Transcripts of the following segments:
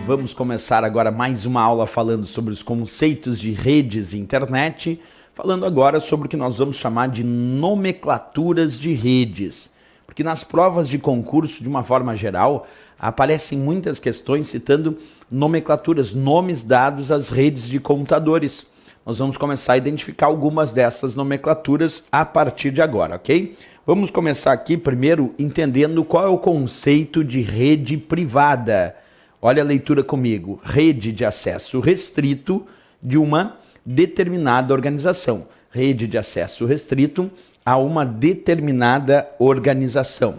Vamos começar agora mais uma aula falando sobre os conceitos de redes e internet, falando agora sobre o que nós vamos chamar de nomenclaturas de redes. Porque nas provas de concurso, de uma forma geral, aparecem muitas questões citando nomenclaturas, nomes dados às redes de computadores. Nós vamos começar a identificar algumas dessas nomenclaturas a partir de agora, ok? Vamos começar aqui primeiro entendendo qual é o conceito de rede privada. Olha a leitura comigo. Rede de acesso restrito de uma determinada organização. Rede de acesso restrito a uma determinada organização.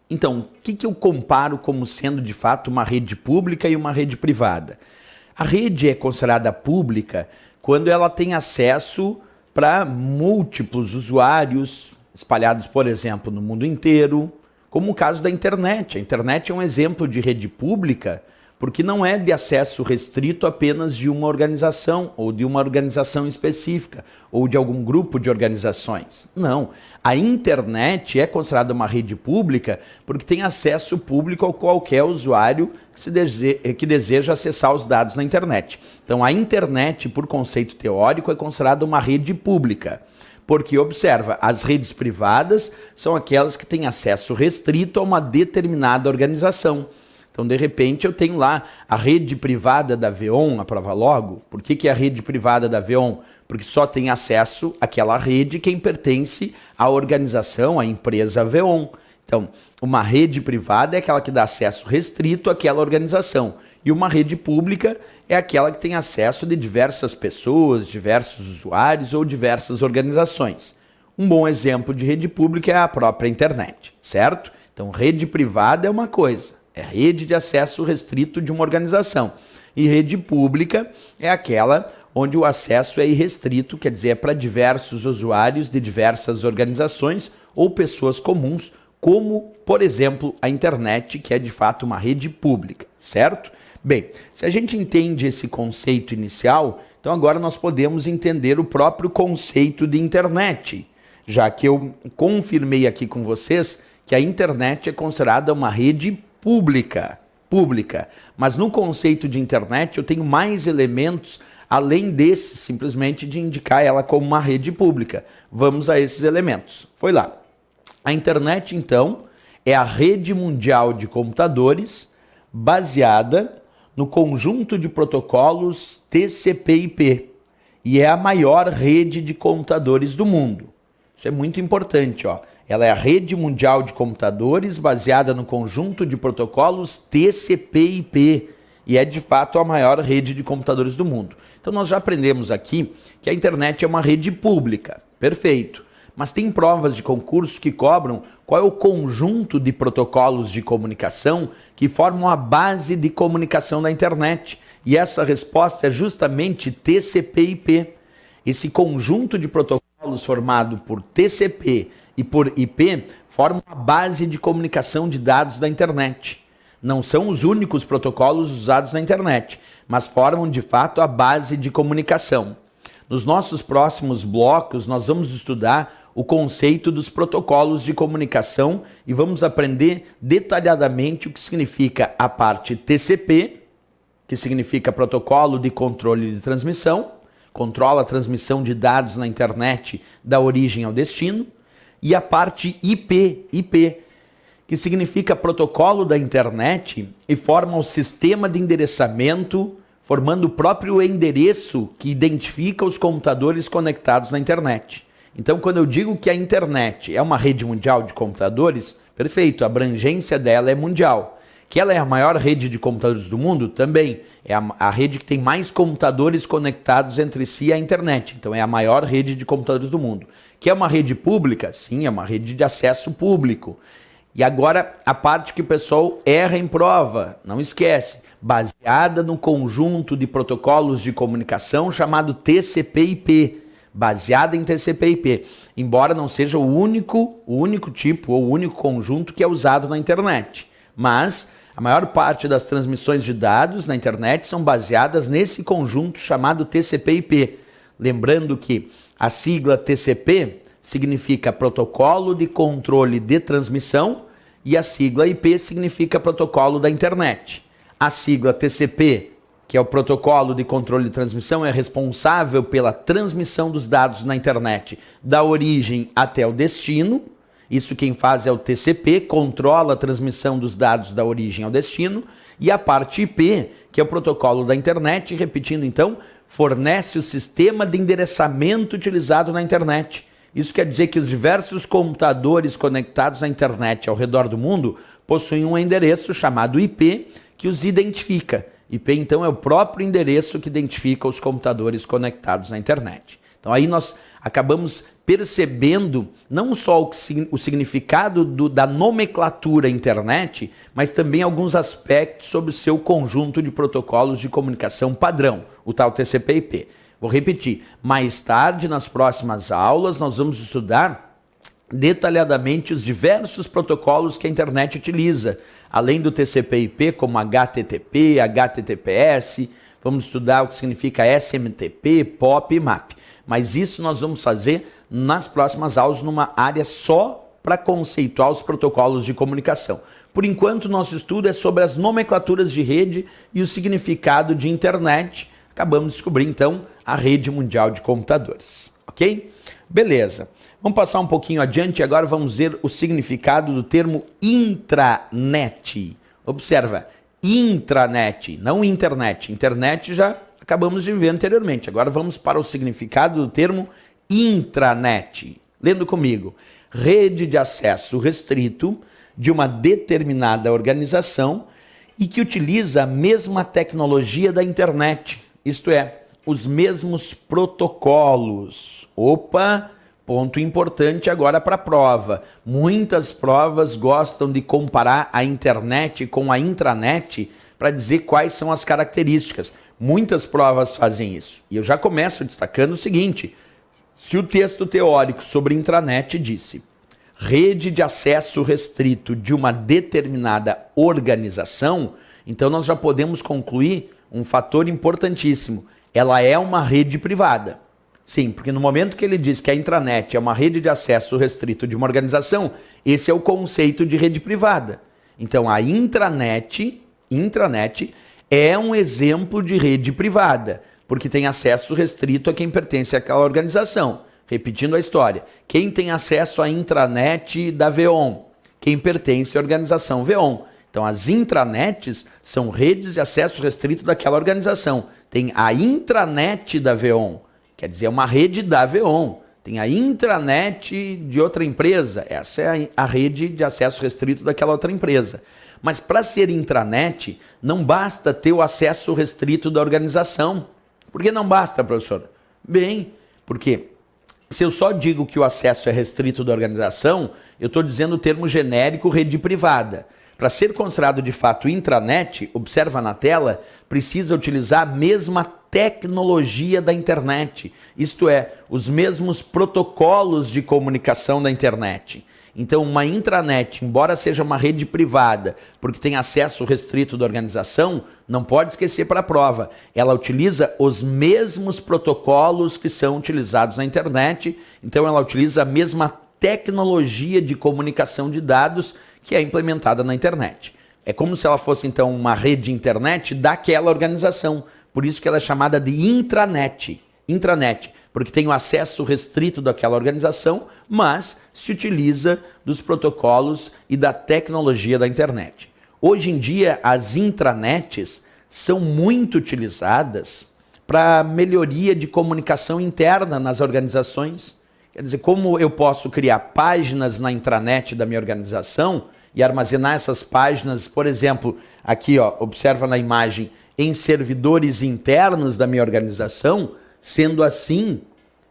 Então, o que eu comparo como sendo de fato uma rede pública e uma rede privada? A rede é considerada pública quando ela tem acesso para múltiplos usuários espalhados, por exemplo, no mundo inteiro, como o caso da internet. A internet é um exemplo de rede pública porque não é de acesso restrito apenas de uma organização ou de uma organização específica ou de algum grupo de organizações. Não. A internet é considerada uma rede pública porque tem acesso público a qualquer usuário que deseja acessar os dados na internet. Então, a internet, por conceito teórico, é considerada uma rede pública. Porque, observa, as redes privadas são aquelas que têm acesso restrito a uma determinada organização. Então, de repente, eu tenho lá a rede privada da Veon, a prova logo. Por que é a rede privada da Veon? Porque só tem acesso àquela rede quem pertence à organização, à empresa Veon. Então, uma rede privada é aquela que dá acesso restrito àquela organização. E uma rede pública é aquela que tem acesso de diversas pessoas, diversos usuários ou diversas organizações. Um bom exemplo de rede pública é a própria internet, certo? Então, rede privada é uma coisa, é rede de acesso restrito de uma organização. E rede pública é aquela onde o acesso é irrestrito, quer dizer, é para diversos usuários de diversas organizações ou pessoas comuns, como, por exemplo, a internet, que é de fato uma rede pública, certo? Bem, se a gente entende esse conceito inicial, então agora nós podemos entender o próprio conceito de internet, já que eu confirmei aqui com vocês que a internet é considerada uma rede pública. Mas no conceito de internet eu tenho mais elementos além desse, simplesmente de indicar ela como uma rede pública. Vamos a esses elementos. Foi lá. A internet, então, é a rede mundial de computadores baseada no conjunto de protocolos TCP/IP e é a maior rede de computadores do mundo. Isso é muito importante, ó. Ela é a rede mundial de computadores baseada no conjunto de protocolos TCP/IP e é de fato a maior rede de computadores do mundo. Então nós já aprendemos aqui que a internet é uma rede pública. Perfeito. Mas tem provas de concurso que cobram qual é o conjunto de protocolos de comunicação que formam a base de comunicação da internet. E essa resposta é justamente TCP/IP. Esse conjunto de protocolos formado por TCP e por IP formam a base de comunicação de dados da internet. Não são os únicos protocolos usados na internet, mas formam de fato a base de comunicação. Nos nossos próximos blocos, nós vamos estudar o conceito dos protocolos de comunicação e vamos aprender detalhadamente o que significa a parte TCP, que significa protocolo de controle de transmissão, controla a transmissão de dados na internet da origem ao destino, e a parte IP, que significa protocolo da internet e forma o sistema de endereçamento, formando o próprio endereço que identifica os computadores conectados na internet. Então, quando eu digo que a internet é uma rede mundial de computadores, perfeito, a abrangência dela é mundial. Que ela é a maior rede de computadores do mundo? Também. É a rede que tem mais computadores conectados entre si à internet. Então, é a maior rede de computadores do mundo. Que é uma rede pública? Sim, é uma rede de acesso público. E agora, a parte que o pessoal erra em prova, não esquece, baseada no conjunto de protocolos de comunicação chamado TCP/IP. Baseada em TCP/IP, embora não seja o único tipo ou o único conjunto que é usado na internet. Mas a maior parte das transmissões de dados na internet são baseadas nesse conjunto chamado TCP/IP. Lembrando que a sigla TCP significa Protocolo de Controle de Transmissão e a sigla IP significa Protocolo da Internet. A sigla TCP, que é o Protocolo de Controle de Transmissão, é responsável pela transmissão dos dados na internet da origem até o destino. Isso quem faz é o TCP, controla a transmissão dos dados da origem ao destino. E a parte IP, que é o protocolo da internet, repetindo então, fornece o sistema de endereçamento utilizado na internet. Isso quer dizer que os diversos computadores conectados à internet ao redor do mundo possuem um endereço chamado IP que os identifica. IP, então, é o próprio endereço que identifica os computadores conectados na internet. Então, aí nós acabamos percebendo não só o significado da nomenclatura internet, mas também alguns aspectos sobre o seu conjunto de protocolos de comunicação padrão, o tal TCP/IP. Vou repetir, mais tarde, nas próximas aulas, nós vamos estudar detalhadamente os diversos protocolos que a internet utiliza, além do TCP/IP, como HTTP, HTTPS, vamos estudar o que significa SMTP, POP e MAP. Mas isso nós vamos fazer nas próximas aulas, numa área só para conceituar os protocolos de comunicação. Por enquanto, nosso estudo é sobre as nomenclaturas de rede e o significado de internet. Acabamos de descobrir, então, a rede mundial de computadores. Ok? Beleza. Vamos passar um pouquinho adiante e agora vamos ver o significado do termo intranet. Observa, intranet, não internet. Internet já acabamos de ver anteriormente. Agora vamos para o significado do termo intranet. Lendo comigo. Rede de acesso restrito de uma determinada organização e que utiliza a mesma tecnologia da internet. Isto é, os mesmos protocolos. Opa! Ponto importante agora para a prova. Muitas provas gostam de comparar a internet com a intranet para dizer quais são as características. Muitas provas fazem isso. E eu já começo destacando o seguinte: se o texto teórico sobre intranet disse rede de acesso restrito de uma determinada organização, então nós já podemos concluir um fator importantíssimo. Ela é uma rede privada. Sim, porque no momento que ele diz que a intranet é uma rede de acesso restrito de uma organização, esse é o conceito de rede privada. Então a intranet é um exemplo de rede privada, porque tem acesso restrito a quem pertence àquela organização. Repetindo a história, quem tem acesso à intranet da VEON? Quem pertence à organização VEON. Então as intranets são redes de acesso restrito daquela organização. Tem a intranet da VEON, quer dizer, é uma rede da VEON. Tem a intranet de outra empresa, essa é a rede de acesso restrito daquela outra empresa. Mas para ser intranet, não basta ter o acesso restrito da organização. Por que não basta, professor? Bem, porque se eu só digo que o acesso é restrito da organização, eu estou dizendo o termo genérico rede privada. Para ser considerado de fato intranet, observa na tela, precisa utilizar a mesma tecnologia da internet, isto é, os mesmos protocolos de comunicação da internet. Então, uma intranet, embora seja uma rede privada, porque tem acesso restrito da organização, não pode esquecer para a prova. Ela utiliza os mesmos protocolos que são utilizados na internet, então ela utiliza a mesma tecnologia de comunicação de dados que é implementada na internet. É como se ela fosse, então, uma rede de internet daquela organização. Por isso que ela é chamada de intranet. Intranet, porque tem o acesso restrito daquela organização, mas se utiliza dos protocolos e da tecnologia da internet. Hoje em dia, as intranets são muito utilizadas para melhoria de comunicação interna nas organizações. Quer dizer, como eu posso criar páginas na intranet da minha organização e armazenar essas páginas, por exemplo, aqui, ó, observa na imagem, em servidores internos da minha organização. Sendo assim,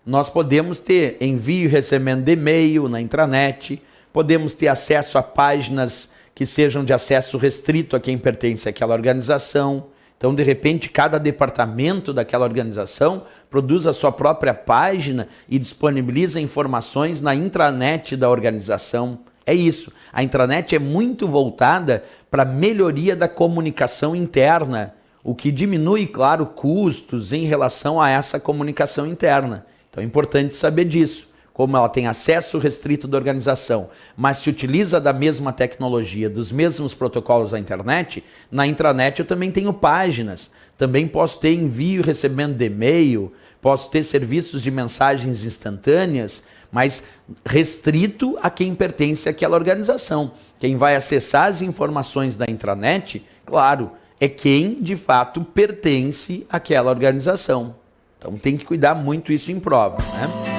nós podemos ter envio e recebimento de e-mail na intranet, podemos ter acesso a páginas que sejam de acesso restrito a quem pertence àquela organização. Então, de repente, cada departamento daquela organização produz a sua própria página e disponibiliza informações na intranet da organização. É isso. A intranet é muito voltada para a melhoria da comunicação interna, o que diminui, claro, custos em relação a essa comunicação interna. Então é importante saber disso. como ela tem acesso restrito da organização, mas se utiliza da mesma tecnologia, dos mesmos protocolos da internet, na intranet eu também tenho páginas, também posso ter envio e recebimento de e-mail, posso ter serviços de mensagens instantâneas, mas restrito a quem pertence àquela organização. Quem vai acessar as informações da intranet, claro, é quem de fato pertence àquela organização. Então tem que cuidar muito isso em prova, né?